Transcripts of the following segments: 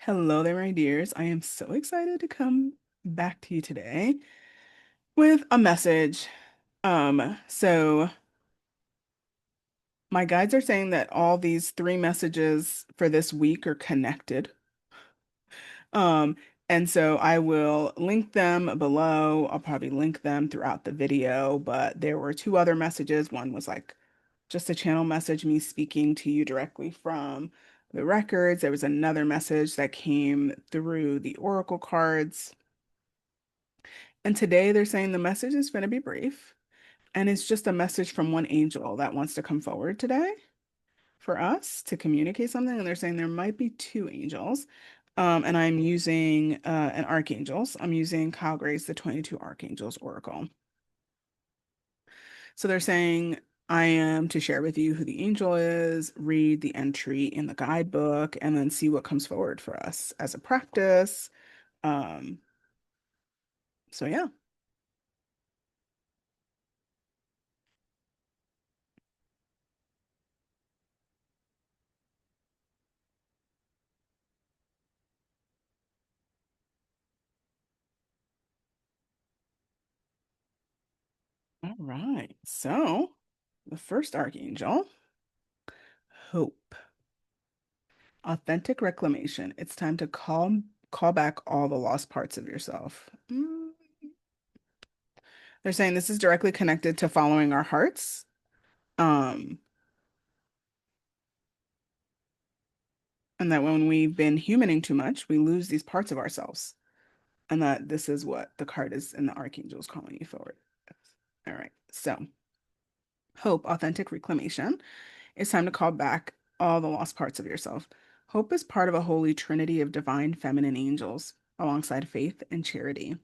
Hello there, my dears. I am so excited to come back to you today with a message. So my guides are saying that all these three messages for this week are connected. Um, and so I will link them below. I'll probably link them throughout the video, but there were two other messages. One was like just a channel message, me speaking to you directly from the records. There was another message that came through the oracle cards. And today they're saying the message is going to be brief. And it's just a message from one angel that wants to come forward today for us to communicate something. And they're saying there might be two angels. And I'm using an archangels. I'm using Kyle Gray's The 22 Archangels Oracle. So they're saying I am to share with you who the angel is, read the entry in the guidebook, and then see what comes forward for us as a practice. Um, so yeah. All right. So the first archangel, Hope. Authentic reclamation. It's time to call back all the lost parts of yourself. They're saying this is directly connected to following our hearts. Um, and that when we've been humaning too much, we lose these parts of ourselves. And that this is what the card is and the archangel is calling you forward. All right. So, hope, authentic reclamation. It's time to call back all the lost parts of yourself. Hope is part of a holy trinity of divine feminine angels alongside faith and charity.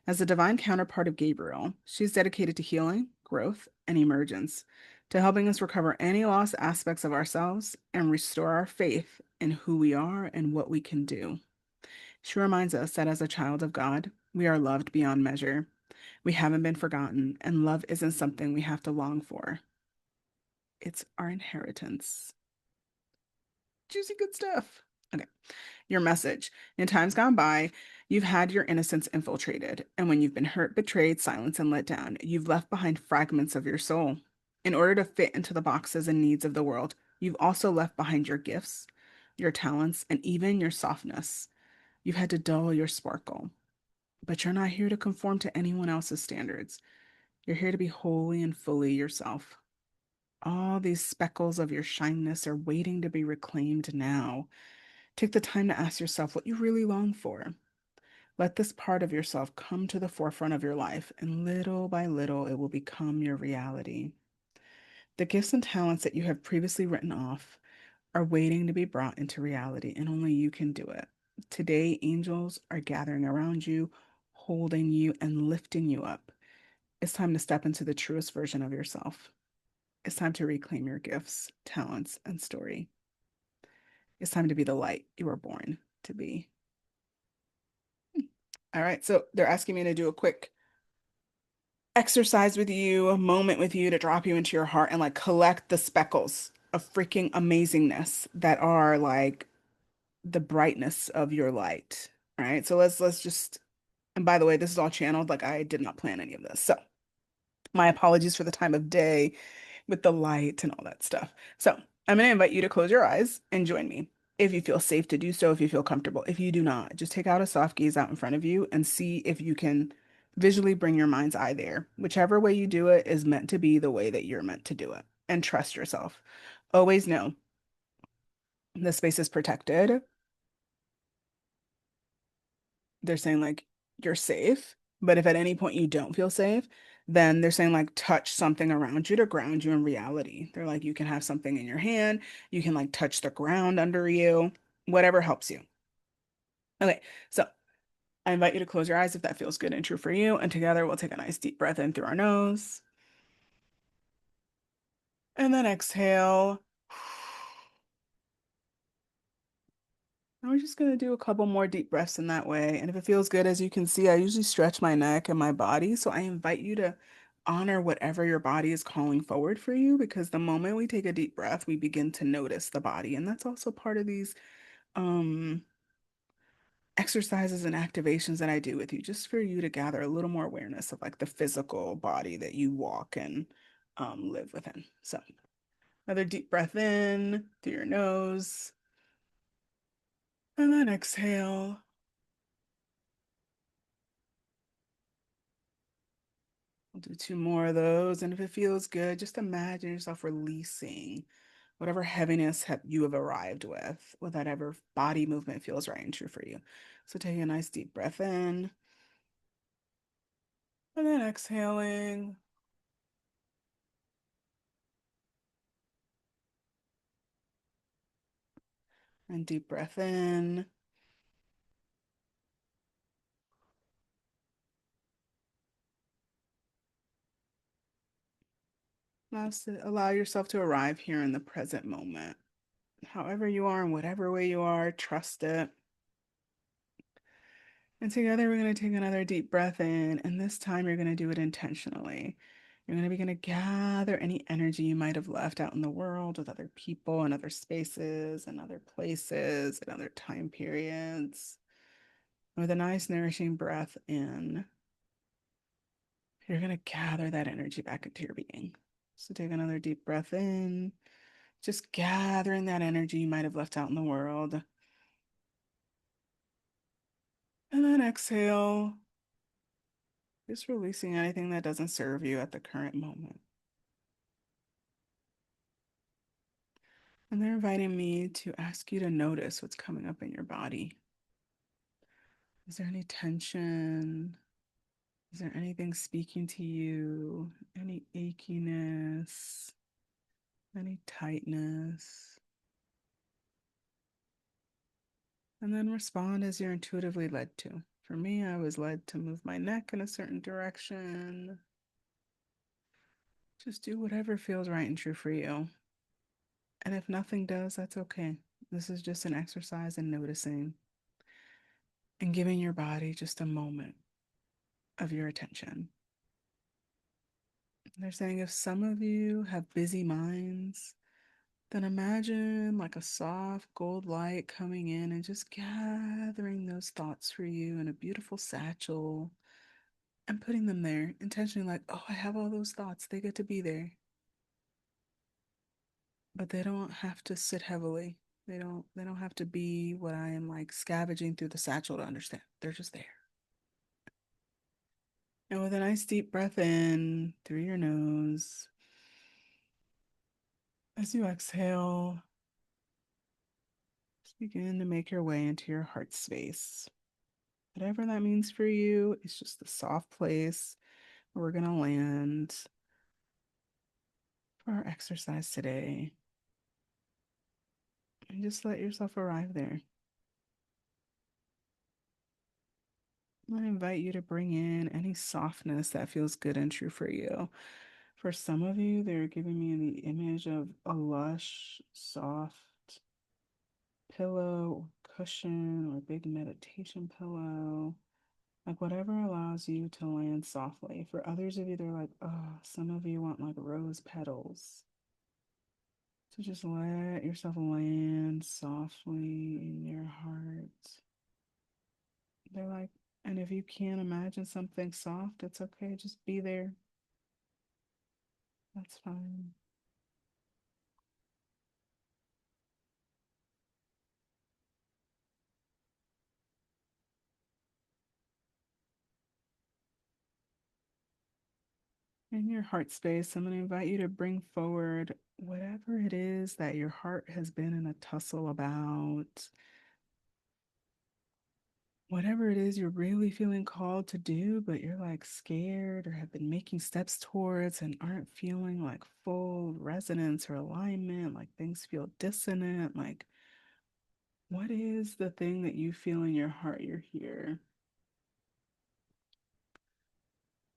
As the divine counterpart of Gabriel, she's dedicated to healing, growth, and emergence, to helping us recover any lost aspects of ourselves and restore our faith in who we are and what we can do. She reminds us that as a child of God, we are loved beyond measure. We haven't been forgotten, and love isn't something we have to long for. It's our inheritance. Juicy good stuff. Okay. Your message. In times gone by, you've had your innocence infiltrated, and when you've been hurt, betrayed, silenced, and let down, you've left behind fragments of your soul. In order to fit into the boxes and needs of the world, you've also left behind your gifts, your talents, and even your softness. You've had to dull your sparkle. But you're not here to conform to anyone else's standards. You're here to be wholly and fully yourself. All these speckles of your shyness are waiting to be reclaimed now. Take the time to ask yourself what you really long for. Let this part of yourself come to the forefront of your life, and little by little, it will become your reality. The gifts and talents that you have previously written off are waiting to be brought into reality, and only you can do it. Today, angels are gathering around you, holding you, and lifting you up. It's time to step into the truest version of yourself. It's time to reclaim your gifts, talents, and story. It's time to be the light you were born to be. All right, so they're asking me to do a quick exercise with you, a moment with you to drop you into your heart and like collect the speckles of freaking amazingness that are like the brightness of your light. All right, so let's just, and by the way, this is all channeled, like I did not plan any of this. So my apologies for the time of day with the light and all that stuff. So I'm going to invite you to close your eyes and join me. If you feel safe to do so, if you feel comfortable. If you do not, just take out a soft gaze out in front of you and see if you can visually bring your mind's eye there. Whichever way you do it is meant to be the way that you're meant to do it. And trust yourself. Always know the space is protected. They're saying like you're safe, but if at any point you don't feel safe, then they're saying like touch something around you to ground you in reality. They're like you can have something in your hand, you can like touch the ground under you, whatever helps you. Okay, so I invite you to close your eyes if that feels good and true for you, and together we'll take a nice deep breath in through our nose and then exhale. And we're just going to do a couple more deep breaths in that way. And if it feels good, as you can see, I usually stretch my neck and my body. So I invite you to honor whatever your body is calling forward for you, because the moment we take a deep breath, we begin to notice the body. And that's also part of these um exercises and activations that I do with you, just for you to gather a little more awareness of like the physical body that you walk and live within. So, another deep breath in through your nose, and then exhale. We'll do two more of those. And if it feels good, just imagine yourself releasing whatever heaviness you have arrived with whatever body movement feels right and true for you. So take a nice deep breath in and then exhaling. And deep breath in. Allow yourself to arrive here in the present moment. However you are, in whatever way you are, trust it. And together we're going to take another deep breath in, and this time you're going to do it intentionally. You're going to begin to gather any energy you might have left out in the world with other people and other spaces and other places and other time periods. With a nice nourishing breath in, you're going to gather that energy back into your being. So take another deep breath in, just gathering that energy you might have left out in the world. And then exhale, just releasing anything that doesn't serve you at the current moment. And they're inviting me to ask you to notice what's coming up in your body. Is there any tension? Is there anything speaking to you? Any achiness? Any tightness? And then respond as you're intuitively led to. For me, I was led to move my neck in a certain direction. Just do whatever feels right and true for you. And if nothing does, that's okay. This is just an exercise in noticing and giving your body just a moment of your attention. They're saying if some of you have busy minds, then imagine like a soft gold light coming in and just gathering those thoughts for you in a beautiful satchel and putting them there intentionally, like, oh, I have all those thoughts. They get to be there. But they don't have to sit heavily. They don't have to be what I am like scavenging through the satchel to understand. They're just there. And with a nice deep breath in through your nose, as you exhale, just begin to make your way into your heart space. Whatever that means for you, it's just a soft place where we're going to land for our exercise today. And just let yourself arrive there. I invite you to bring in any softness that feels good and true for you. For some of you, they're giving me the image of a lush, soft pillow or cushion or big meditation pillow. Like whatever allows you to land softly. For others of you, they're like, oh, some of you want like rose petals. So just let yourself land softly in your heart. They're like, and if you can't imagine something soft, it's okay. Just be there. That's fine. In your heart space, I'm going to invite you to bring forward whatever it is that your heart has been in a tussle about, whatever it is you're really feeling called to do, but you're like scared or have been making steps towards and aren't feeling like full resonance or alignment, like things feel dissonant. Like, what is the thing that you feel in your heart you're here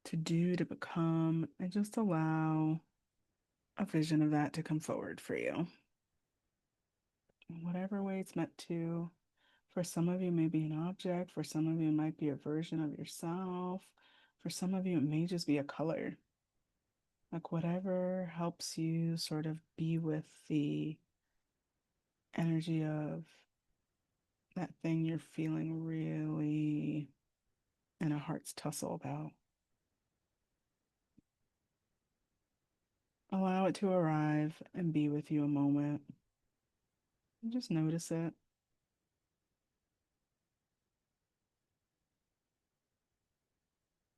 to do, to become, and just allow a vision of that to come forward for you? In whatever way it's meant to. For some of you, it may be an object. For some of you, it might be a version of yourself. For some of you, it may just be a color. Like whatever helps you sort of be with the energy of that thing you're feeling really in a heart's tussle about. Allow it to arrive and be with you a moment. And just notice it.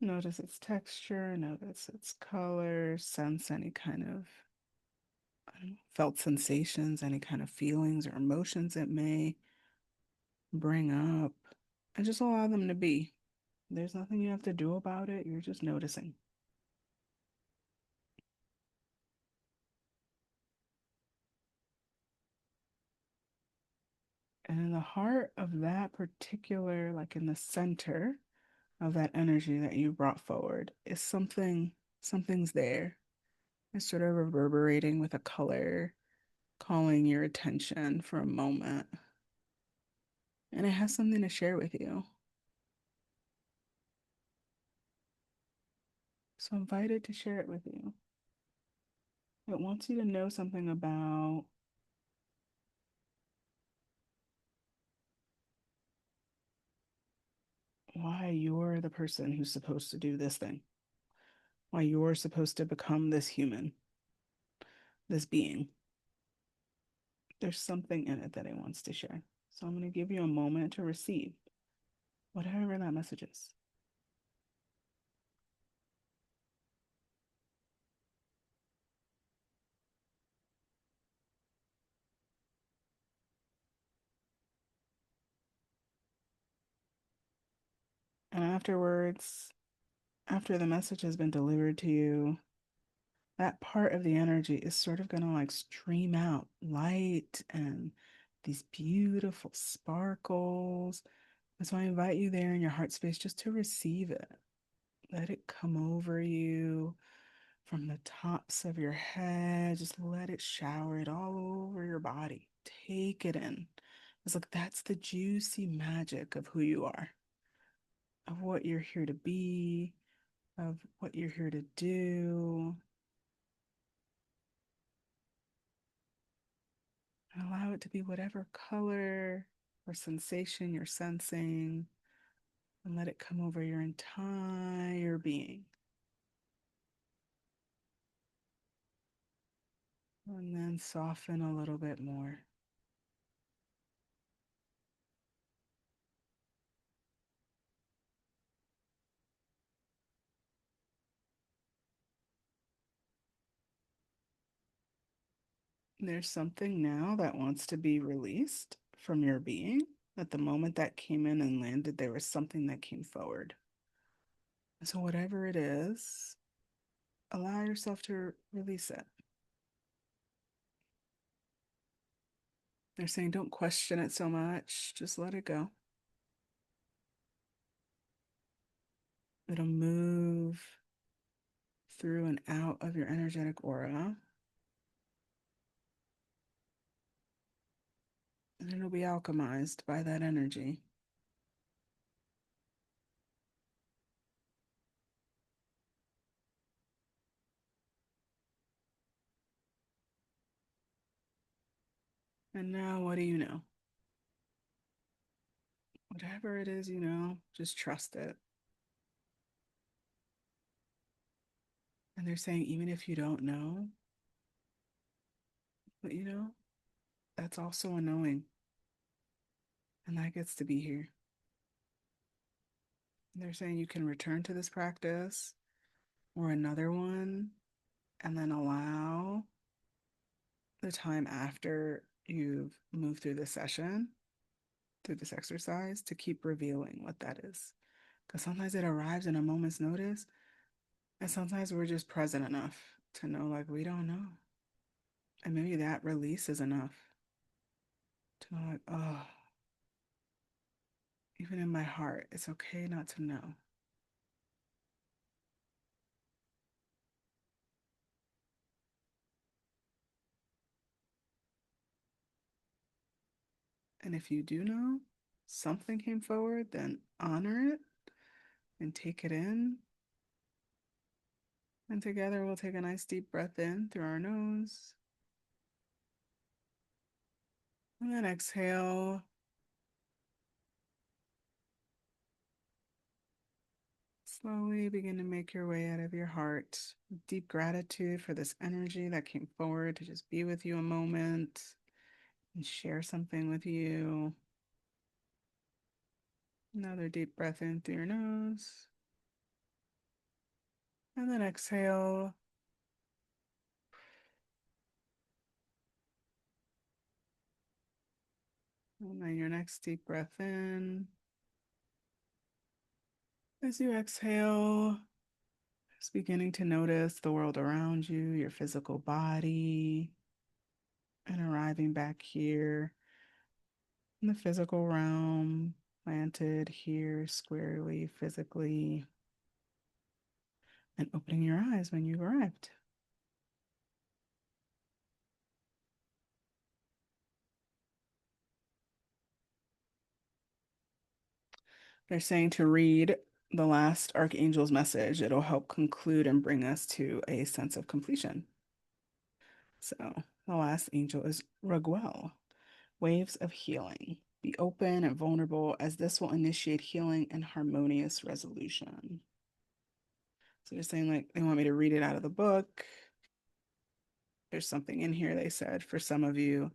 Notice its texture, notice its color, sense any kind of felt sensations, any kind of feelings or emotions it may bring up, and just allow them to be. There's nothing you have to do about it, you're just noticing. And in the heart of that particular, like in the center of that energy that you brought forward, is something's there. It's sort of reverberating with a color, calling your attention for a moment. And it has something to share with you. So invite it to share it with you. It wants you to know something about why you're the person who's supposed to do this thing, why you're supposed to become this human, this being. There's something in it that it wants to share. So I'm going to give you a moment to receive whatever that message is. And afterwards, after the message has been delivered to you, that part of the energy is sort of going to like stream out light and these beautiful sparkles. And so I invite you there in your heart space just to receive it. Let it come over you from the tops of your head. Just let it shower it all over your body. Take it in. It's like that's the juicy magic of who you are, of what you're here to be, of what you're here to do. And allow it to be whatever color or sensation you're sensing, and let it come over your entire being. And then soften a little bit more. There's something now that wants to be released from your being. At the moment that came in and landed, there was something that came forward. So, whatever it is, allow yourself to release it. They're saying don't question it so much, just let it go. It'll move through and out of your energetic aura, and it'll be alchemized by that energy. And now, what do you know? Whatever it is, just trust it. And they're saying, even if you don't know, but that's also a knowing. And that gets to be here. And they're saying you can return to this practice or another one and then allow the time after you've moved through this session, through this exercise, to keep revealing what that is. Because sometimes it arrives in a moment's notice, and sometimes we're just present enough to know, like, we don't know. And maybe that release is enough to know, like, oh, even in my heart, it's okay not to know. And if you do know something came forward, then honor it and take it in. And together we'll take a nice deep breath in through our nose. And then exhale Slowly begin to make your way out of your heart. Deep gratitude for this energy that came forward to just be with you a moment and share something with you. Another deep breath in through your nose. And then exhale. And then your next deep breath in. As you exhale, just beginning to notice the world around you, your physical body, and arriving back here in the physical realm, planted here squarely, physically, and opening your eyes when you've arrived. They're saying to read the last Archangel's message. It'll help conclude and bring us to a sense of completion. So the last angel is Raguel, waves of healing. Be open and vulnerable, as this will initiate healing and harmonious resolution. So they're saying, like, they want me to read it out of the book. There's something in here, they said, for some of you.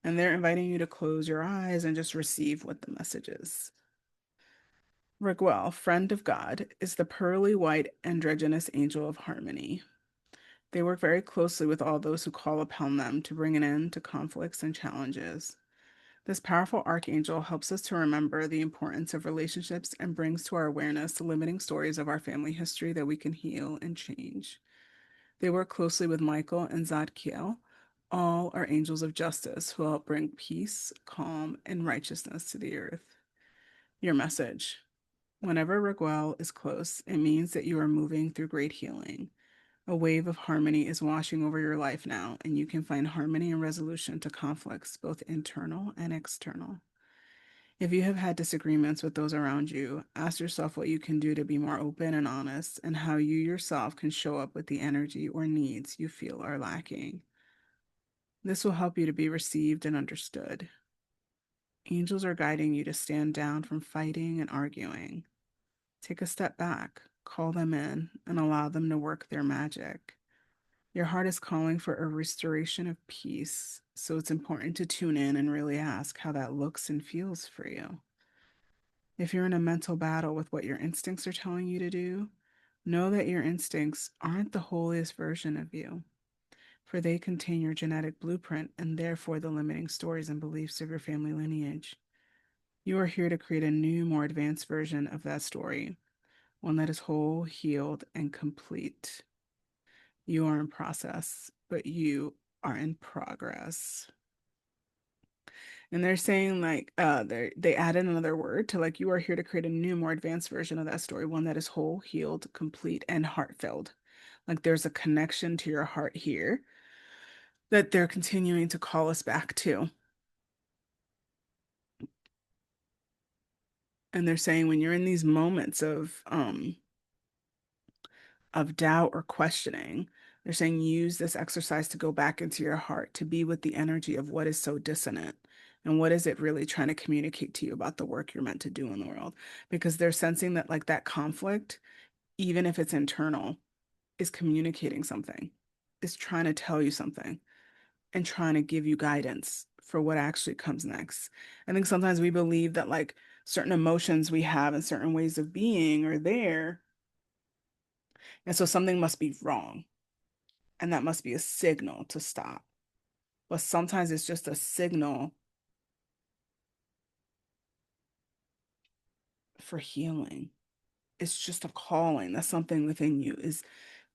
And they're inviting you to close your eyes and just receive what the message is. Raguel, friend of God, is the pearly white androgynous angel of harmony. They work very closely with all those who call upon them to bring an end to conflicts and challenges. This powerful archangel helps us to remember the importance of relationships and brings to our awareness the limiting stories of our family history that we can heal and change. They work closely with Michael and Zadkiel. All are angels of justice who help bring peace, calm, and righteousness to the earth. Your message. Whenever Raguel is close, it means that you are moving through great healing. A wave of harmony is washing over your life now, and you can find harmony and resolution to conflicts, both internal and external. If you have had disagreements with those around you, ask yourself what you can do to be more open and honest, and how you yourself can show up with the energy or needs you feel are lacking. This will help you to be received and understood. Angels are guiding you to stand down from fighting and arguing. Take a step back, call them in, and allow them to work their magic. Your heart is calling for a restoration of peace, so it's important to tune in and really ask how that looks and feels for you. If you're in a mental battle with what your instincts are telling you to do, know that your instincts aren't the holiest version of you, for they contain your genetic blueprint and therefore the limiting stories and beliefs of your family lineage. You are here to create a new, more advanced version of that story, one that is whole, healed, and complete. You are in process, but you are in progress. And they're saying like they added another word to like you are here to create a new, more advanced version of that story, one that is whole, healed, complete, and heart-filled. Like there's a connection to your heart here that they're continuing to call us back to. And they're saying when you're in these moments of doubt or questioning, they're saying use this exercise to go back into your heart, to be with the energy of what is so dissonant and what is it really trying to communicate to you about the work you're meant to do in the world. Because they're sensing that, like, that conflict, even if it's internal, is communicating something, is trying to tell you something and trying to give you guidance for what actually comes next. I think sometimes we believe that, like, certain emotions we have and certain ways of being are there. And so something must be wrong. And that must be a signal to stop. But sometimes it's just a signal for healing. It's just a calling. That's something within you is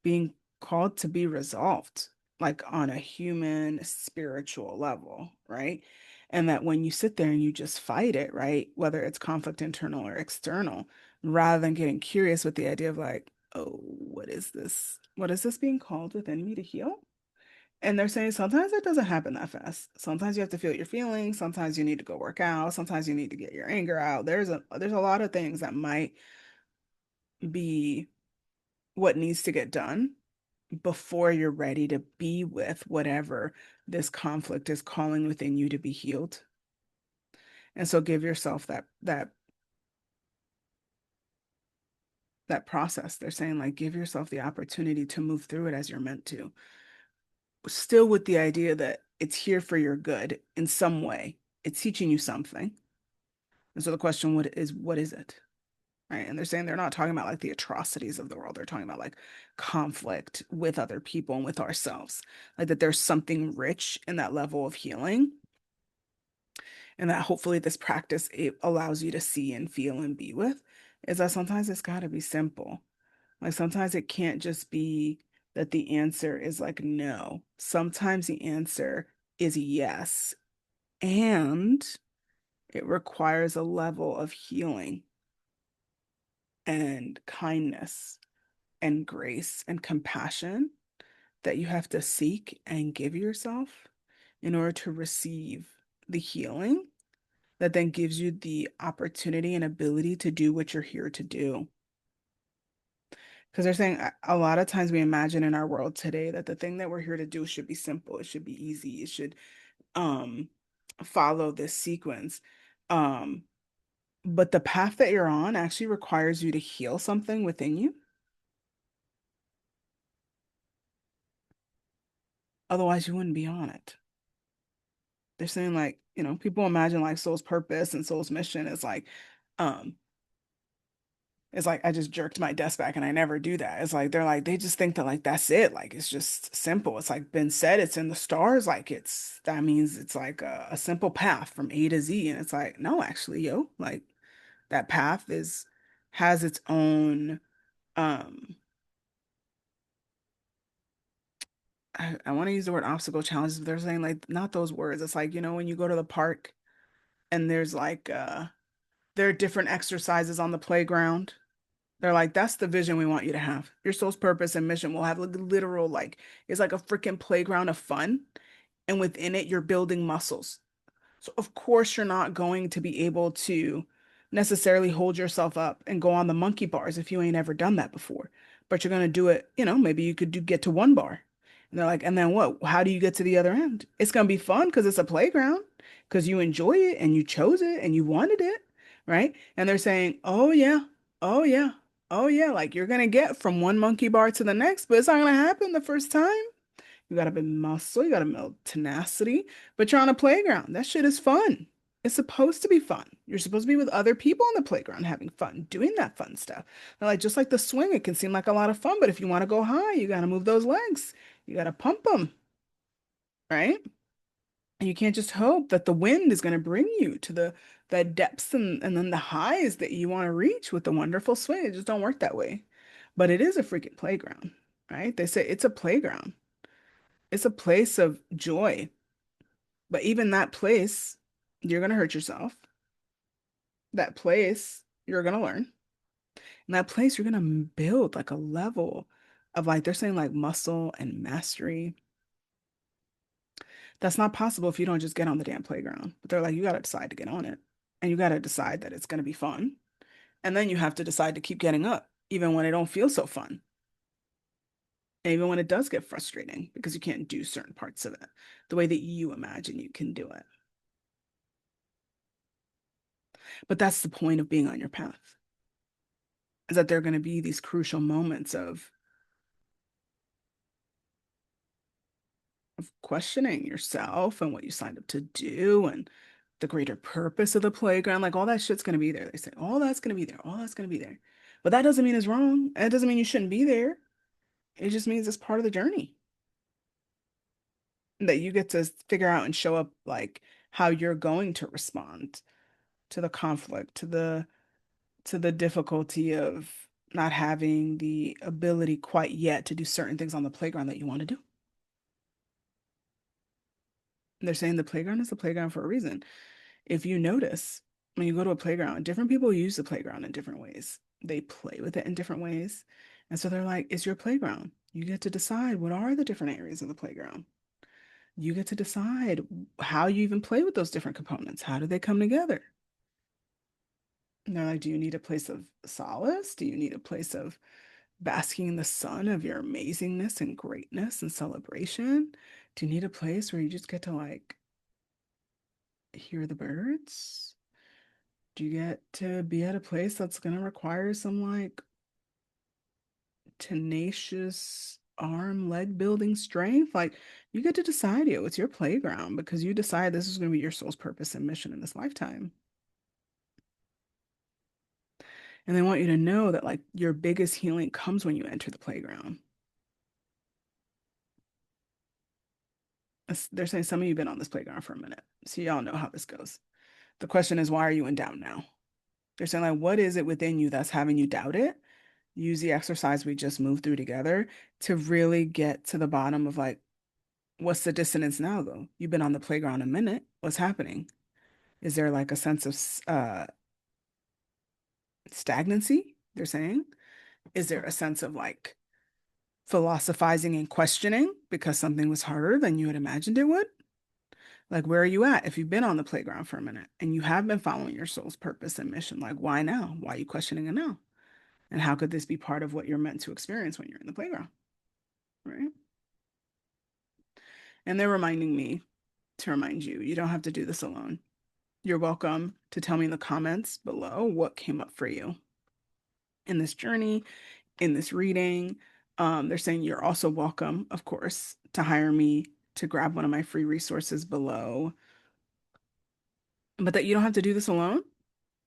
being called to be resolved, like on a human spiritual level, right? And that when you sit there and you just fight it, right? Whether it's conflict internal or external, rather than getting curious with the idea of like, oh, what is this? What is this being called within me to heal? And they're saying sometimes it doesn't happen that fast. Sometimes you have to feel your feelings. Sometimes you need to go work out. Sometimes you need to get your anger out. There's a lot of things that might be what needs to get done before you're ready to be with whatever this conflict is calling within you to be healed. And so give yourself that that process. They're saying, like, give yourself the opportunity to move through it as you're meant to, still with the idea that it's here for your good in some way. It's teaching you something. And so the question what is it? Right. And they're saying they're not talking about like the atrocities of the world. They're talking about like conflict with other people and with ourselves. Like that there's something rich in that level of healing. And that hopefully this practice it allows you to see and feel and be with is that sometimes it's gotta be simple. Like sometimes it can't just be that the answer is like no. Sometimes the answer is yes. And it requires a level of healing and kindness and grace and compassion that you have to seek and give yourself in order to receive the healing that then gives you the opportunity and ability to do what you're here to do. Because they're saying a lot of times we imagine in our world today that the thing that we're here to do should be simple, it should be easy, it should um follow this sequence. Um, but the path that you're on actually requires you to heal something within you. Otherwise, you wouldn't be on it. They're saying like, people imagine like soul's purpose and soul's mission is um, like I just jerked my desk back and I never do that. It's like they're like they just think that like that's it. Like it's just simple. It's like been said, it's in the stars. Like that means it's like a simple path from A to Z. And it's like, no, actually, yo, like that path has its own um I want to use the word obstacle challenges, but they're saying like not those words. It's like, when you go to the park and there's like there are different exercises on the playground. They're like, that's the vision we want you to have. Your soul's purpose and mission will have like literal, like, it's like a freaking playground of fun. And within it, you're building muscles. So, of course, you're not going to be able to necessarily hold yourself up and go on the monkey bars if you ain't ever done that before. But you're going to do it, maybe you could get to one bar. And they're like, and then what? How do you get to the other end? It's going to be fun because it's a playground, because you enjoy it and you chose it and you wanted it, right? And they're saying, oh, yeah, oh, yeah, oh, yeah. Like you're going to get from one monkey bar to the next, but it's not going to happen the first time. You gotta build muscle, you gotta build tenacity, but you're on a playground. That shit is fun. It's supposed to be fun. You're supposed to be with other people on the playground having fun, doing that fun stuff. They're like, just like the swing, it can seem like a lot of fun, but if you want to go high, you gotta move those legs. You gotta pump them, right? And you can't just hope that the wind is gonna bring you to the depths and then the highs that you want to reach with the wonderful swing. It just don't work that way. But it is a freaking playground, right? They say it's a playground. It's a place of joy. But even that place, you're going to hurt yourself. That place, you're going to learn. And that place, you're going to build like a level of like, they're saying like muscle and mastery. That's not possible if you don't just get on the damn playground. But they're like, you got to decide to get on it. And you got to decide that it's going to be fun. And then you have to decide to keep getting up, even when it don't feel so fun. And even when it does get frustrating because you can't do certain parts of it the way that you imagine you can do it. But that's the point of being on your path. Is that there are going to be these crucial moments of questioning yourself and what you signed up to do and the greater purpose of the playground. Like all that shit's going to be there. They say all that's going to be there. All that's going to be there. But that doesn't mean it's wrong. It doesn't mean you shouldn't be there. It just means it's part of the journey that you get to figure out and show up like how you're going to respond to the conflict, to the difficulty of not having the ability quite yet to do certain things on the playground that you want to do. They're saying the playground is the playground for a reason. If you notice, when you go to a playground, different people use the playground in different ways. They play with it in different ways. And so they're like, it's your playground. You get to decide what are the different areas of the playground. You get to decide how you even play with those different components. How do they come together? And they're like, do you need a place of solace? Do you need a place of basking in the sun of your amazingness and greatness and celebration? Do you need a place where you just get to like hear the birds? Do you get to be at a place that's going to require some like tenacious arm, leg building strength. Like you get to decide, yo, it's your playground because you decide this is going to be your soul's purpose and mission in this lifetime. And they want you to know that like your biggest healing comes when you enter the playground. They're saying some of you have been on this playground for a minute, so y'all know how this goes. The question is, why are you in doubt now? They're saying like, what is it within you that's having you doubt it? Use the exercise we just moved through together to really get to the bottom of like, what's the dissonance now, though? You've been on the playground a minute. What's happening? Is there like a sense of stagnancy? They're saying. Is there a sense of like philosophizing and questioning because something was harder than you had imagined it would? Like, where are you at if you've been on the playground for a minute and you have been following your soul's purpose and mission? Like, why now? Why are you questioning it now? And how could this be part of what you're meant to experience when you're in the playground? Right. And they're reminding me to remind you, you don't have to do this alone. You're welcome to tell me in the comments below what came up for you in this journey, in this reading. They're saying you're also welcome, of course, to hire me to grab one of my free resources below, but that you don't have to do this alone.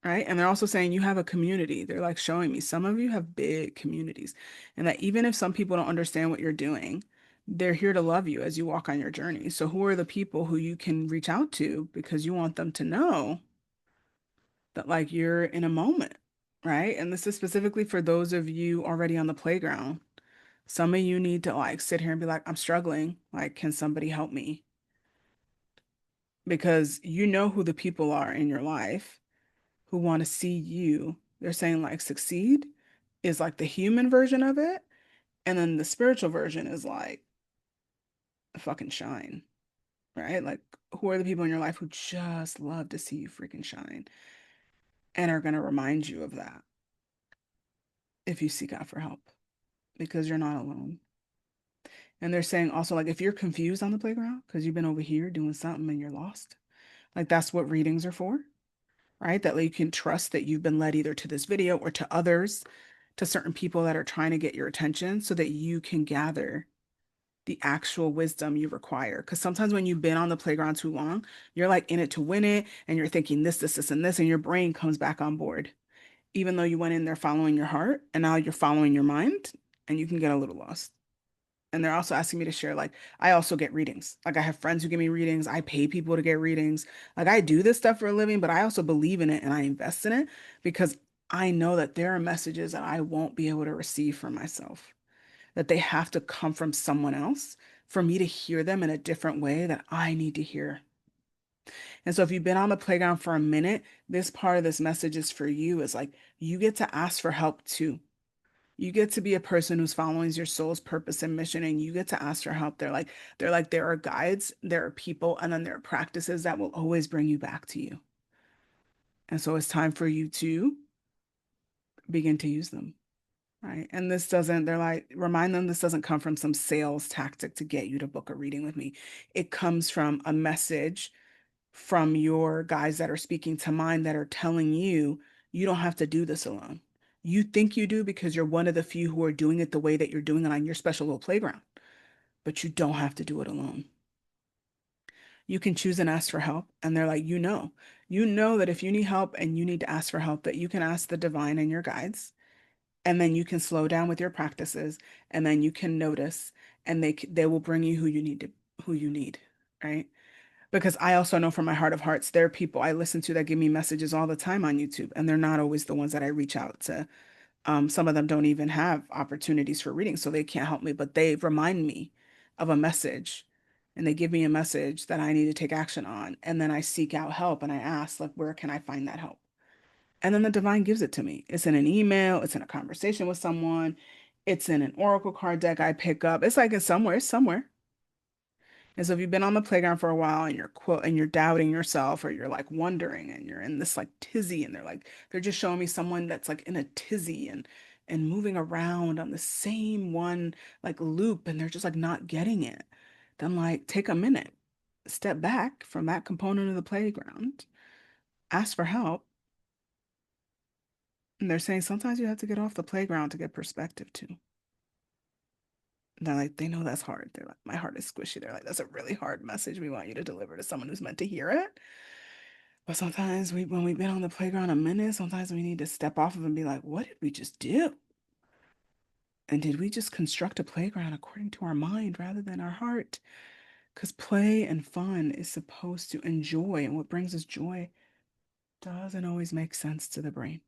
Right. And they're also saying you have a community. They're like showing me some of you have big communities, and that even if some people don't understand what you're doing, they're here to love you as you walk on your journey. So, who are the people who you can reach out to because you want them to know that, like, you're in a moment, right? And this is specifically for those of you already on the playground. Some of you need to, like, sit here and be like, I'm struggling. Like, can somebody help me? Because you know who the people are in your life who want to see you. They're saying like succeed is like the human version of it. And then the spiritual version is like fucking shine, right? Like who are the people in your life who just love to see you freaking shine and are going to remind you of that if you seek out for help because you're not alone. And they're saying also like if you're confused on the playground because you've been over here doing something and you're lost, like that's what readings are for, right? That you can trust that you've been led either to this video or to others, to certain people that are trying to get your attention so that you can gather the actual wisdom you require. Because sometimes when you've been on the playground too long, you're like in it to win it and you're thinking this, and this, and your brain comes back on board, even though you went in there following your heart and now you're following your mind and you can get a little lost. And they're also asking me to share, like, I also get readings. Like, I have friends who give me readings. I pay people to get readings. Like, I do this stuff for a living, but I also believe in it and I invest in it because I know that there are messages that I won't be able to receive for myself, that they have to come from someone else for me to hear them in a different way that I need to hear. And so, if you've been on the playground for a minute, this part of this message is for you is like, you get to ask for help too. You get to be a person who's following your soul's purpose and mission, and you get to ask for help. They're like, there are guides, there are people, and then there are practices that will always bring you back to you. And so it's time for you to begin to use them, right? And this doesn't, they're like, remind them this doesn't come from some sales tactic to get you to book a reading with me. It comes from a message from your guys that are speaking to mine that are telling you, you don't have to do this alone. You think you do because you're one of the few who are doing it the way that you're doing it on your special little playground, but you don't have to do it alone. You can choose and ask for help. And they're like, you know that if you need help and you need to ask for help, that you can ask the divine and your guides. And then you can slow down with your practices and then you can notice and they will bring you who you need, right? Because I also know from my heart of hearts, there are people I listen to that give me messages all the time on YouTube, and they're not always the ones that I reach out to. Some of them don't even have opportunities for reading, so they can't help me, but they remind me of a message and they give me a message that I need to take action on. And then I seek out help and I ask, like, where can I find that help? And then the divine gives it to me. It's in an email, it's in a conversation with someone, it's in an oracle card deck I pick up. It's like it's somewhere. And so if you've been on the playground for a while and you're doubting yourself or you're like wondering and you're in this like tizzy and they're just showing me someone that's like in a tizzy and moving around on the same one like loop and they're just like not getting it, then like take a minute, step back from that component of the playground, ask for help. And they're saying sometimes you have to get off the playground to get perspective too. They're like, they know that's hard. They're like, my heart is squishy. They're like, that's a really hard message we want you to deliver to someone who's meant to hear it. But sometimes when we've been on the playground a minute, sometimes we need to step off of and be like, what did we just do? And did we just construct a playground according to our mind rather than our heart? Because play and fun is supposed to enjoy, and what brings us joy doesn't always make sense to the brain.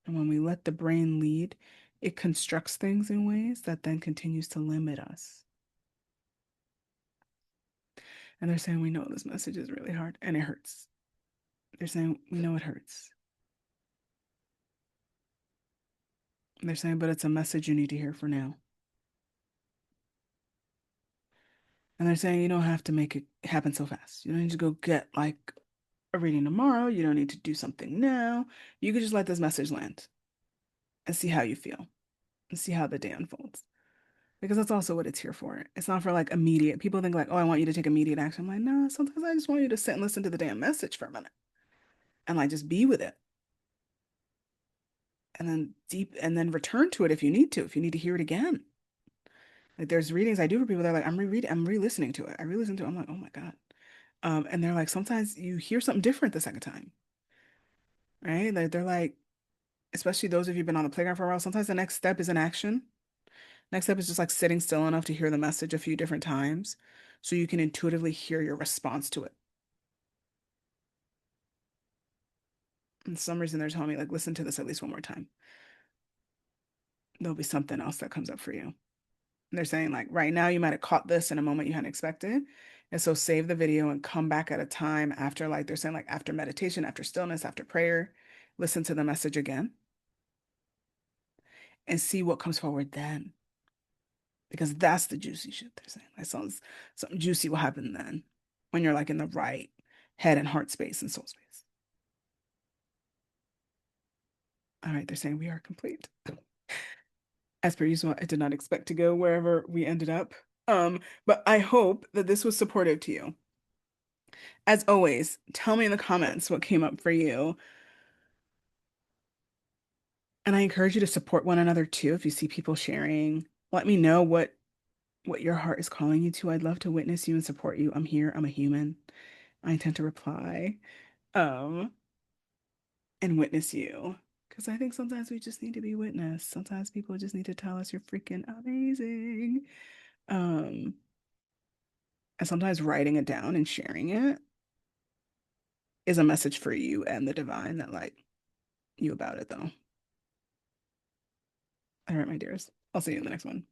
And when we let the brain lead, it constructs things in ways that then continues to limit us. And they're saying, we know this message is really hard and it hurts. They're saying, we know it hurts. And they're saying, but it's a message you need to hear for now. And they're saying, you don't have to make it happen so fast. You don't need to go get like a reading tomorrow. You don't need to do something now. You could just let this message land and see how you feel and see how the day unfolds. Because that's also what it's here for. It's not for like immediate. People think like, oh, I want you to take immediate action. I'm like, no, sometimes I just want you to sit and listen to the damn message for a minute and like just be with it. And then return to it if you need to, if you need to hear it again. Like there's readings I do for people that are like, I'm re-listening to it. I re-listen to it. I'm like, oh my God. And they're like, sometimes you hear something different the second time, right? Like they're like, especially those of you who've been on the playground for a while, sometimes the next step is an action. Next step is just like sitting still enough to hear the message a few different times so you can intuitively hear your response to it. And for some reason they're telling me like, listen to this at least one more time. There'll be something else that comes up for you. And they're saying like right now you might have caught this in a moment you hadn't expected. And so save the video and come back at a time after like they're saying like after meditation, after stillness, after prayer, listen to the message again and see what comes forward then. Because that's the juicy shit they're saying. That sounds something juicy will happen then when you're like in the right head and heart space and soul space. All right, they're saying we are complete. As per usual, I did not expect to go wherever we ended up. But I hope that this was supportive to you. As always, tell me in the comments what came up for you. And I encourage you to support one another too. If you see people sharing, let me know what your heart is calling you to. I'd love to witness you and support you. I'm here. I'm a human. I intend to reply. Um, and witness you. Because I think sometimes we just need to be witnessed. Sometimes people just need to tell us you're freaking amazing. Um, and sometimes writing it down and sharing it is a message for you and the divine that like you about it though. All right, my dears. I'll see you in the next one.